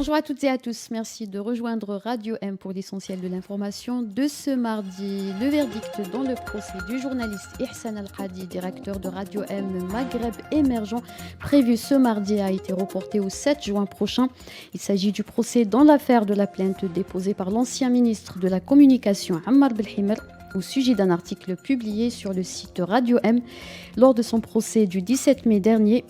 Bonjour à toutes et à tous, merci de rejoindre Radio M pour l'essentiel de l'information de ce mardi. Le verdict dans le procès du journaliste Ihsan Al-Qadi, directeur de Radio M Maghreb émergent, prévu ce mardi, a été reporté au 7 juin prochain. Il s'agit du procès dans l'affaire de la plainte déposée par l'ancien ministre de la Communication Ammar Belhimer au sujet d'un article publié sur le site Radio M. Lors de son procès du 17 mai dernier,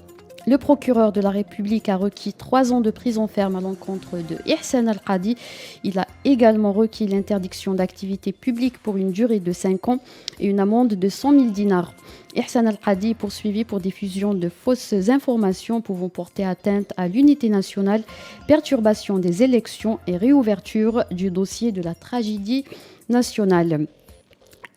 le procureur de la République a requis 3 ans de prison ferme à l'encontre de Ihsan Al-Qadi. Il a également requis l'interdiction d'activité publique pour une durée de 5 ans et une amende de 100 000 dinars. Ihsan Al-Qadi est poursuivi pour diffusion de fausses informations pouvant porter atteinte à l'unité nationale, perturbation des élections et réouverture du dossier de la tragédie nationale.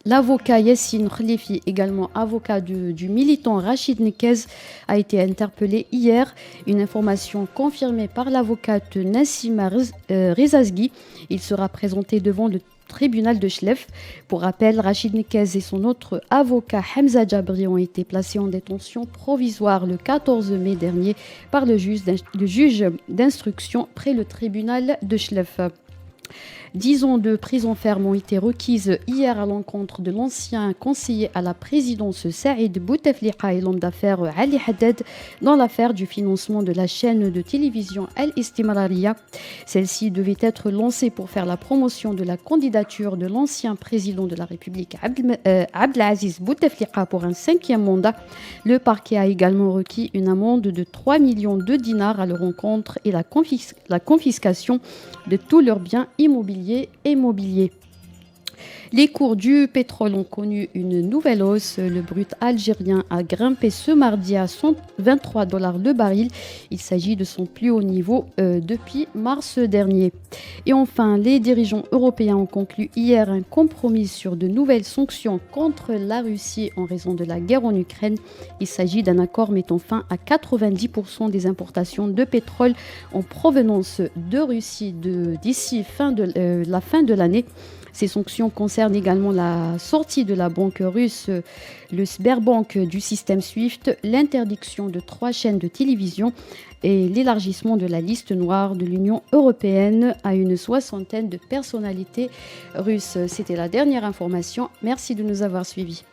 L'avocat Yassine Khlifi, également avocat du militant Rachid Nekez, a été interpellé hier. Une information confirmée par l'avocate Nassima Rezazgi. Il sera présenté devant le tribunal de Chlef. Pour rappel, Rachid Nekez et son autre avocat Hamza Jabri ont été placés en détention provisoire le 14 mai dernier par le juge d'instruction près le tribunal de Chlef. 10 ans de prison ferme ont été requises hier à l'encontre de l'ancien conseiller à la présidence Saïd Bouteflika et l'homme d'affaires Ali Haddad dans l'affaire du financement de la chaîne de télévision Al-Istimrariya. Celle-ci devait être lancée pour faire la promotion de la candidature de l'ancien président de la République Abdelaziz Bouteflika pour un 5e mandat. Le parquet a également requis une amende de 3 millions de dinars à leur encontre et la confiscation de tous leurs biens immobiliers et mobiliers. Les cours du pétrole ont connu une nouvelle hausse. Le brut algérien a grimpé ce mardi à $123 le baril. Il s'agit de son plus haut niveau depuis mars dernier. Et enfin, les dirigeants européens ont conclu hier un compromis sur de nouvelles sanctions contre la Russie en raison de la guerre en Ukraine. Il s'agit d'un accord mettant fin à 90% des importations de pétrole en provenance de Russie d'ici la fin de l'année. Ces sanctions concernent également la sortie de la banque russe, le Sberbank du système SWIFT, l'interdiction de 3 chaînes de télévision et l'élargissement de la liste noire de l'Union européenne à une 60aine de personnalités russes. C'était la dernière information. Merci de nous avoir suivis.